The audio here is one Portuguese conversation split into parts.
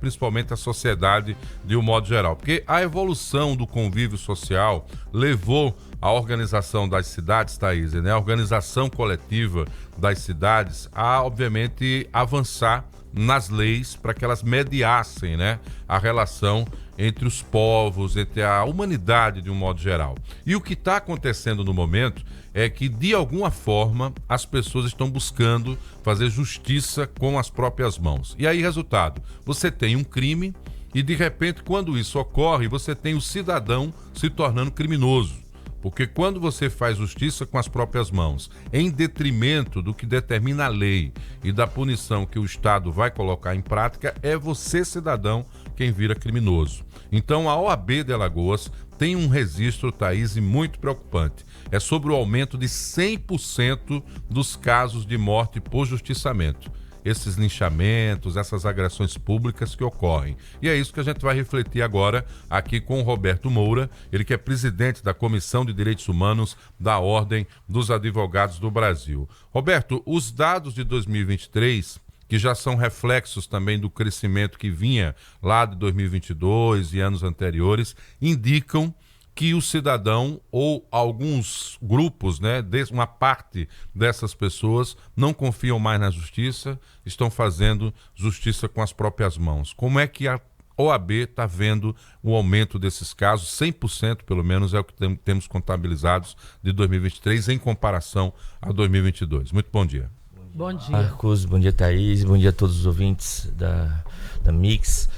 principalmente a sociedade de um modo geral. Porque a evolução do convívio social levou a organização das cidades, Thaís, né? A organização coletiva das cidades a, obviamente, avançar nas leis para que elas mediassem, né, a relação entre os povos, entre a humanidade de um modo geral. E o que está acontecendo no momento é que, de alguma forma, as pessoas estão buscando fazer justiça com as próprias mãos. E aí, resultado, você tem um crime e, de repente, quando isso ocorre, você tem o cidadão se tornando criminoso. Porque quando você faz justiça com as próprias mãos, em detrimento do que determina a lei e da punição que o Estado vai colocar em prática, é você, cidadão, quem vira criminoso. Então, a OAB de Alagoas tem um registro, Thaís, muito preocupante. É sobre o aumento de 100% dos casos de morte por justiçamento. Esses linchamentos, essas agressões públicas que ocorrem. E é isso que a gente vai refletir agora aqui com o Roberto Moura, ele que é presidente da Comissão de Direitos Humanos da Ordem dos Advogados do Brasil. Roberto, os dados de 2023, que já são reflexos também do crescimento que vinha lá de 2022 e anos anteriores, indicam que o cidadão ou alguns grupos, né, uma parte dessas pessoas não confiam mais na justiça, estão fazendo justiça com as próprias mãos. Como é que a OAB está vendo o aumento desses casos? 100% pelo menos é o que temos contabilizados de 2023 em comparação a 2022. Muito bom dia. Bom dia. Marcos, bom dia, Thaís, bom dia a todos os ouvintes da Mix.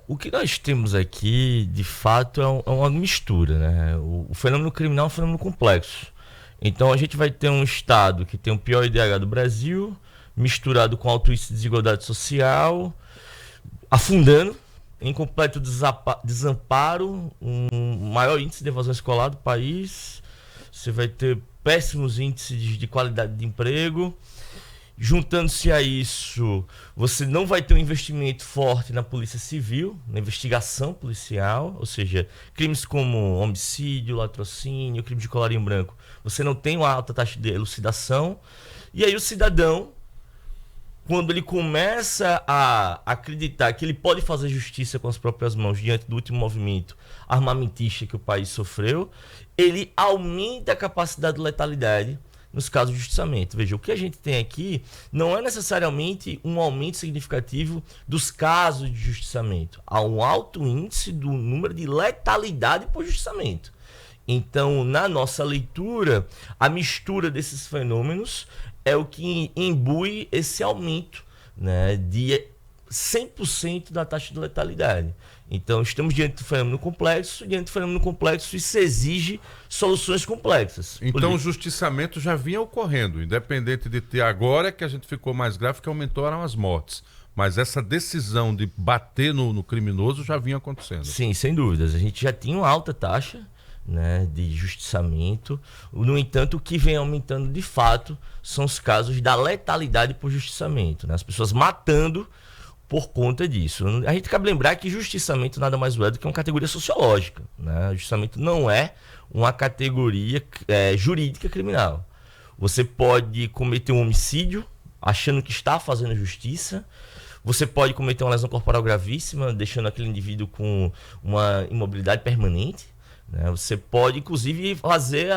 O que nós temos aqui, de fato, é uma mistura, né? O fenômeno criminal é um fenômeno complexo. Então, a gente vai ter um Estado que tem o pior IDH do Brasil, misturado com alto índice de desigualdade social, afundando em completo desamparo, um maior índice de evasão escolar do país. Você vai ter péssimos índices de qualidade de emprego. Juntando-se a isso, você não vai ter um investimento forte na polícia civil, na investigação policial, ou seja, crimes como homicídio, latrocínio, crime de colarinho branco. Você não tem uma alta taxa de elucidação. E aí o cidadão, quando ele começa a acreditar que ele pode fazer justiça com as próprias mãos diante do último movimento armamentista que o país sofreu, ele aumenta a capacidade de letalidade nos casos de justiçamento. Veja, o que a gente tem aqui não é necessariamente um aumento significativo dos casos de justiçamento. Há um alto índice do número de letalidade por justiçamento. Então, na nossa leitura, a mistura desses fenômenos é o que imbui esse aumento, né, de 100% da taxa de letalidade. Então, estamos diante de um fenômeno complexo, isso exige soluções complexas. Então, o justiçamento já vinha ocorrendo, independente de ter agora que a gente ficou mais grave, que aumentaram as mortes. Mas essa decisão de bater no criminoso já vinha acontecendo. Sim, sem dúvidas. A gente já tinha uma alta taxa, né, de justiçamento. No entanto, o que vem aumentando de fato são os casos da letalidade por justiçamento, né? As pessoas matando por conta disso. A gente cabe lembrar que justiçamento nada mais é do que uma categoria sociológica, né? Justiçamento não é uma categoria jurídica criminal. Você pode cometer um homicídio achando que está fazendo justiça. Você pode cometer uma lesão corporal gravíssima, deixando aquele indivíduo com uma imobilidade permanente, né? Você pode, inclusive, você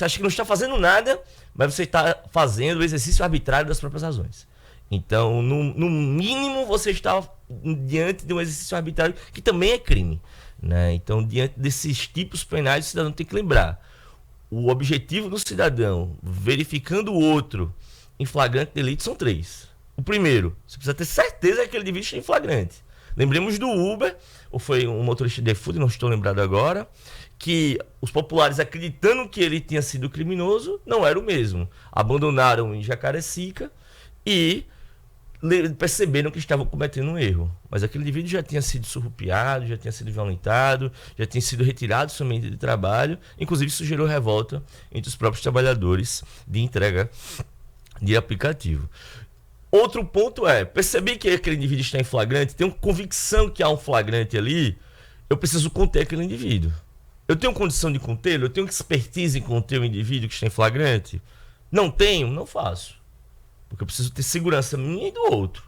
acha que não está fazendo nada, mas você está fazendo o exercício arbitrário das próprias razões. Então, no mínimo, você está diante de um exercício arbitrário que também é crime, né? Então, diante desses tipos penais, o cidadão tem que lembrar. O objetivo do cidadão, verificando o outro em flagrante delito, são 3. O primeiro, você precisa ter certeza que aquele indivíduo está em flagrante. Lembremos do Uber, ou foi um motorista de iFood, não estou lembrado agora, que os populares, acreditando que ele tinha sido criminoso, não era o mesmo. Abandonaram em Jacarecica e perceberam que estavam cometendo um erro. Mas aquele indivíduo já tinha sido surrupiado, já tinha sido violentado, já tinha sido retirado do seu meio de trabalho. Inclusive, isso gerou revolta entre os próprios trabalhadores de entrega de aplicativo. Outro ponto é, perceber que aquele indivíduo está em flagrante, tenho convicção que há um flagrante ali, eu preciso conter aquele indivíduo. Eu tenho condição de contê-lo? Eu tenho expertise em conter o indivíduo que está em flagrante? Não tenho? Não faço. Porque eu preciso ter segurança minha e do outro.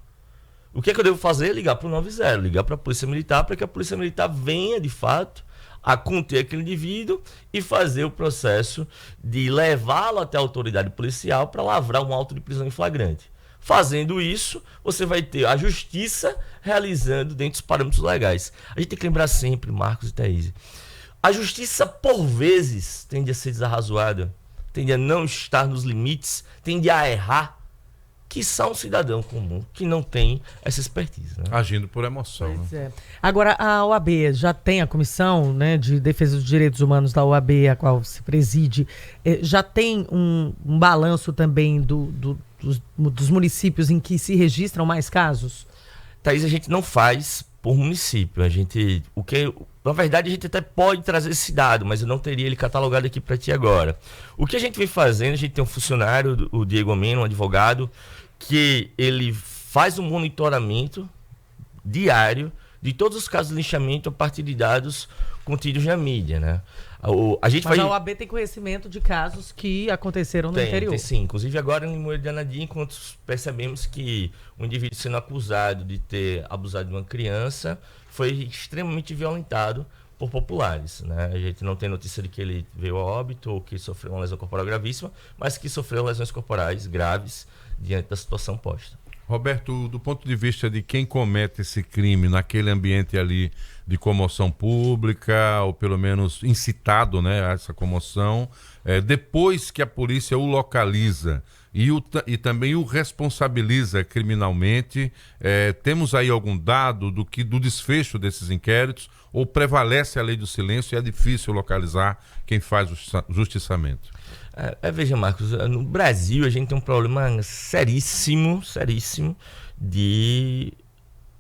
O que é que eu devo fazer? Ligar para o 90, ligar para a Polícia Militar, para que a Polícia Militar venha, de fato, a conter aquele indivíduo e fazer o processo de levá-lo até a autoridade policial para lavrar um auto de prisão em flagrante. Fazendo isso, você vai ter a justiça realizando dentro dos parâmetros legais. A gente tem que lembrar sempre, Marcos e Thaís, a justiça, por vezes, tende a ser desarrazoada, tende a não estar nos limites, tende a errar, quiçá um cidadão comum que não tem essa expertise. Né? Agindo por emoção. Pois né? é. Agora, a OAB já tem a Comissão, né, de Defesa dos Direitos Humanos da OAB, a qual se preside, já tem um balanço também dos municípios em que se registram mais casos? Thaís, a gente não faz por município. Na verdade, a gente até pode trazer esse dado, mas eu não teria ele catalogado aqui para ti agora. O que a gente vem fazendo, a gente tem um funcionário, o Diego Ameno, um advogado, que ele faz um monitoramento diário de todos os casos de linchamento a partir de dados contidos na mídia, né? A OAB tem conhecimento de casos que aconteceram no interior. Tem sim. Inclusive agora em Limoeiro de Anadim, enquanto percebemos que um indivíduo sendo acusado de ter abusado de uma criança foi extremamente violentado por populares, né? A gente não tem notícia de que ele veio a óbito ou que sofreu uma lesão corporal gravíssima, mas que sofreu lesões corporais graves diante da situação posta. Roberto, do ponto de vista de quem comete esse crime naquele ambiente ali de comoção pública, ou pelo menos incitado, né, a essa comoção, depois que a polícia o localiza e também o responsabiliza criminalmente, temos aí algum dado do desfecho desses inquéritos, ou prevalece a lei do silêncio e é difícil localizar quem faz o justiçamento? Veja, Marcos, no Brasil a gente tem um problema seríssimo de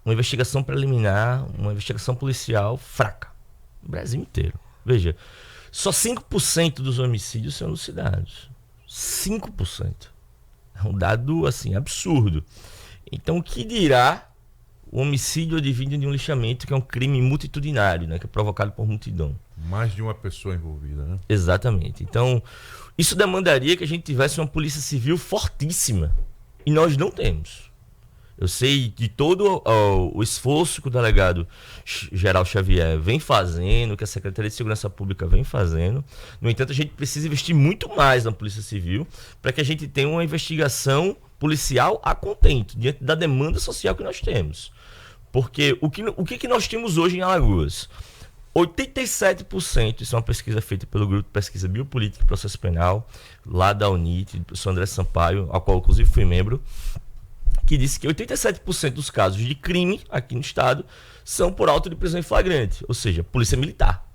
uma investigação preliminar, uma investigação policial fraca. No Brasil inteiro. Veja, só 5% dos homicídios são elucidados. 5%. É um dado, assim, absurdo. Então, o que dirá o homicídio advindo de um lixamento, que é um crime multitudinário, né, que é provocado por multidão? Mais de uma pessoa envolvida, né? Exatamente. Então, isso demandaria que a gente tivesse uma polícia civil fortíssima. E nós não temos. Eu sei de todo o esforço que o delegado Geral Xavier vem fazendo, que a Secretaria de Segurança Pública vem fazendo. No entanto, a gente precisa investir muito mais na Polícia Civil para que a gente tenha uma investigação policial a contento, diante da demanda social que nós temos. Porque o que nós temos hoje em Alagoas? 87%, isso é uma pesquisa feita pelo Grupo de Pesquisa Biopolítica e Processo Penal, lá da UNIT, do professor André Sampaio, ao qual inclusive fui membro, que disse que 87% dos casos de crime aqui no estado são por auto de prisão em flagrante, ou seja, polícia militar.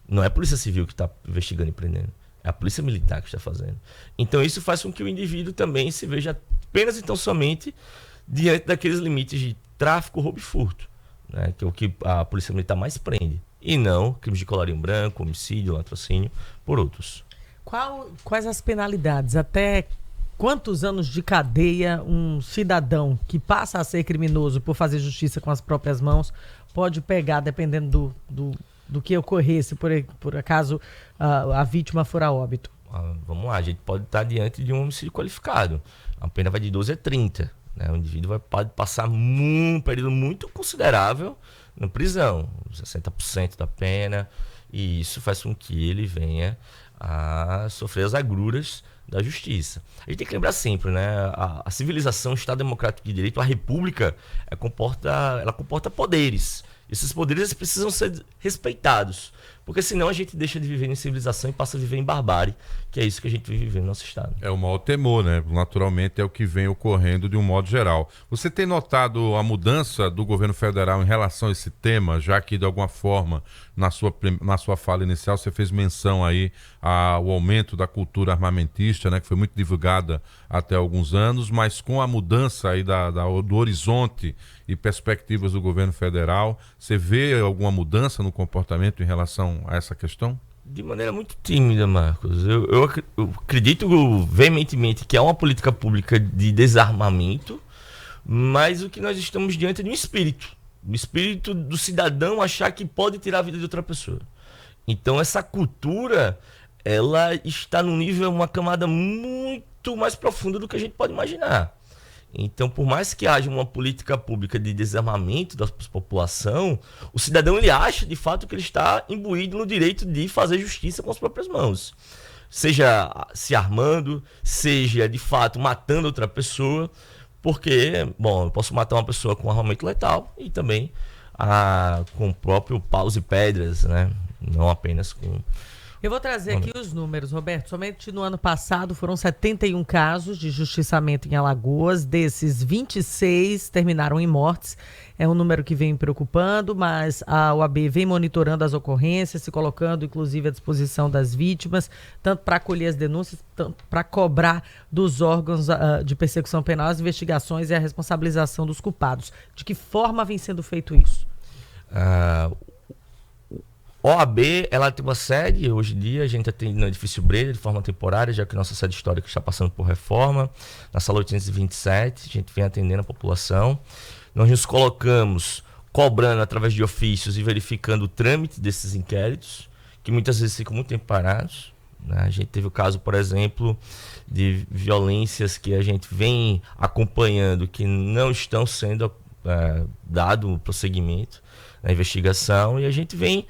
Não é a polícia civil que está investigando e prendendo, é a polícia militar que está fazendo. Então isso faz com que o indivíduo também se veja apenas e tão somente diante daqueles limites de tráfico, roubo e furto, né, que é o que a polícia militar mais prende. E não crimes de colarinho branco, homicídio, latrocínio, por outros. Quais as penalidades? Até quantos anos de cadeia um cidadão que passa a ser criminoso por fazer justiça com as próprias mãos pode pegar, dependendo do que ocorresse, por acaso a vítima for a óbito? Vamos lá, a gente pode estar diante de um homicídio qualificado. A pena vai de 12 a 30. Né? O indivíduo pode passar um período muito considerável na prisão, 60% da pena, e isso faz com que ele venha a sofrer as agruras da justiça. A gente tem que lembrar sempre, né? A civilização, o Estado Democrático de Direito, a República, ela comporta poderes. Esses poderes eles precisam ser respeitados, porque senão a gente deixa de viver em civilização e passa a viver em barbárie, que é isso que a gente vive no nosso estado. É o maior temor, né? Naturalmente é o que vem ocorrendo de um modo geral. Você tem notado a mudança do governo federal em relação a esse tema, já que de alguma forma na sua fala inicial você fez menção aí ao aumento da cultura armamentista, né? Que foi muito divulgada até alguns anos, mas com a mudança aí do horizonte e perspectivas do governo federal, você vê alguma mudança no comportamento em relação a essa questão? De maneira muito tímida, Marcos. Eu acredito veementemente que é uma política pública de desarmamento, mas o que nós estamos diante é de um espírito. O espírito do cidadão achar que pode tirar a vida de outra pessoa. Então essa cultura, ela está num nível, uma camada muito mais profunda do que a gente pode imaginar. Então, por mais que haja uma política pública de desarmamento da população, o cidadão ele acha de fato que ele está imbuído no direito de fazer justiça com as próprias mãos. Seja se armando, seja de fato matando outra pessoa, porque, bom, eu posso matar uma pessoa com armamento letal e também com o próprio paus e pedras, né? Não apenas com... Eu vou trazer aqui os números, Roberto. Somente no ano passado foram 71 casos de justiçamento em Alagoas. Desses, 26 terminaram em mortes. É um número que vem preocupando, mas a OAB vem monitorando as ocorrências, se colocando, inclusive, à disposição das vítimas, tanto para acolher as denúncias, tanto para cobrar dos órgãos de persecução penal as investigações e a responsabilização dos culpados. De que forma vem sendo feito isso? OAB, ela tem uma sede, hoje em dia a gente atende no edifício Breira de forma temporária, já que nossa sede histórica está passando por reforma, na sala 827, a gente vem atendendo a população. Nós nos colocamos cobrando através de ofícios e verificando o trâmite desses inquéritos, que muitas vezes ficam muito tempo parados, né? A gente teve o caso, por exemplo, de violências que a gente vem acompanhando, que não estão sendo dado prosseguimento na investigação, e a gente vem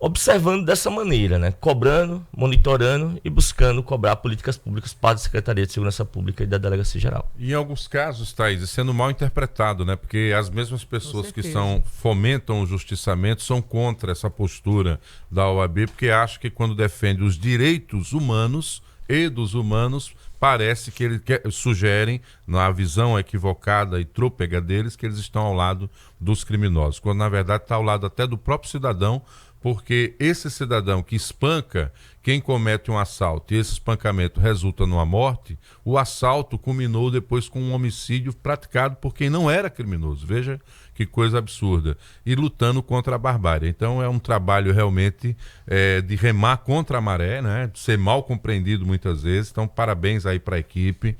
observando dessa maneira, né? Cobrando, monitorando e buscando cobrar políticas públicas para a Secretaria de Segurança Pública e da Delegacia Geral. E em alguns casos, Thaís, sendo mal interpretado, né? Porque as mesmas pessoas que fomentam o justiçamento são contra essa postura da OAB, porque acham que quando defende os direitos humanos e dos humanos, parece que eles sugerem, na visão equivocada e trôpega deles, que eles estão ao lado dos criminosos, quando na verdade está ao lado até do próprio cidadão, porque esse cidadão que espanca quem comete um assalto e esse espancamento resulta numa morte, o assalto culminou depois com um homicídio praticado por quem não era criminoso. Veja que coisa absurda. E lutando contra a barbárie. Então é um trabalho realmente de remar contra a maré, né? Ser mal compreendido muitas vezes. Então parabéns aí para a equipe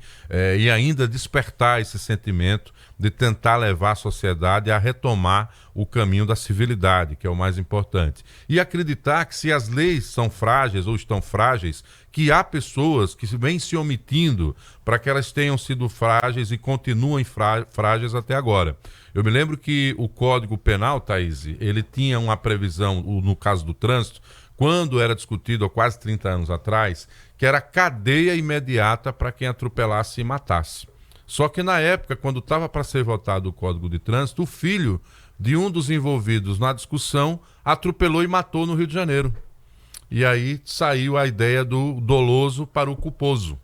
e ainda despertar esse sentimento de tentar levar a sociedade a retomar o caminho da civilidade, que é o mais importante. E acreditar que se as leis são frágeis ou estão frágeis, que há pessoas que vêm se omitindo para que elas tenham sido frágeis e continuem frágeis até agora. Eu me lembro que o Código Penal, Thaís, ele tinha uma previsão, no caso do trânsito, quando era discutido há quase 30 anos atrás, que era cadeia imediata para quem atropelasse e matasse. Só que na época, quando estava para ser votado o Código de Trânsito, o filho de um dos envolvidos na discussão atropelou e matou no Rio de Janeiro. E aí saiu a ideia do doloso para o culposo,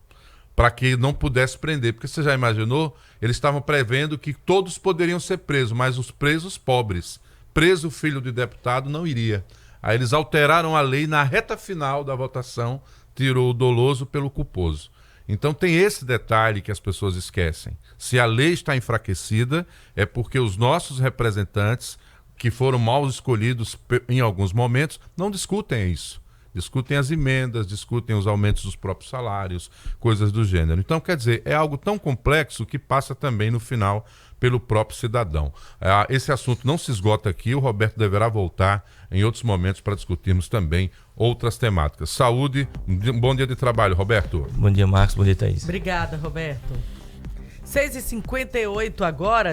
para que não pudesse prender. Porque você já imaginou? Eles estavam prevendo que todos poderiam ser presos, mas os presos pobres. Preso o filho de deputado não iria. Aí eles alteraram a lei na reta final da votação, tirou o doloso pelo culposo. Então tem esse detalhe que as pessoas esquecem. Se a lei está enfraquecida, é porque os nossos representantes, que foram mal escolhidos em alguns momentos, não discutem isso. Discutem as emendas, discutem os aumentos dos próprios salários, coisas do gênero. Então, quer dizer, é algo tão complexo que passa também, no final, pelo próprio cidadão. Esse assunto não se esgota aqui, o Roberto deverá voltar em outros momentos para discutirmos também outras temáticas. Saúde, um bom dia de trabalho, Roberto. Bom dia, Marcos, bom dia, Thaís. Obrigada, Roberto. 6h58 agora.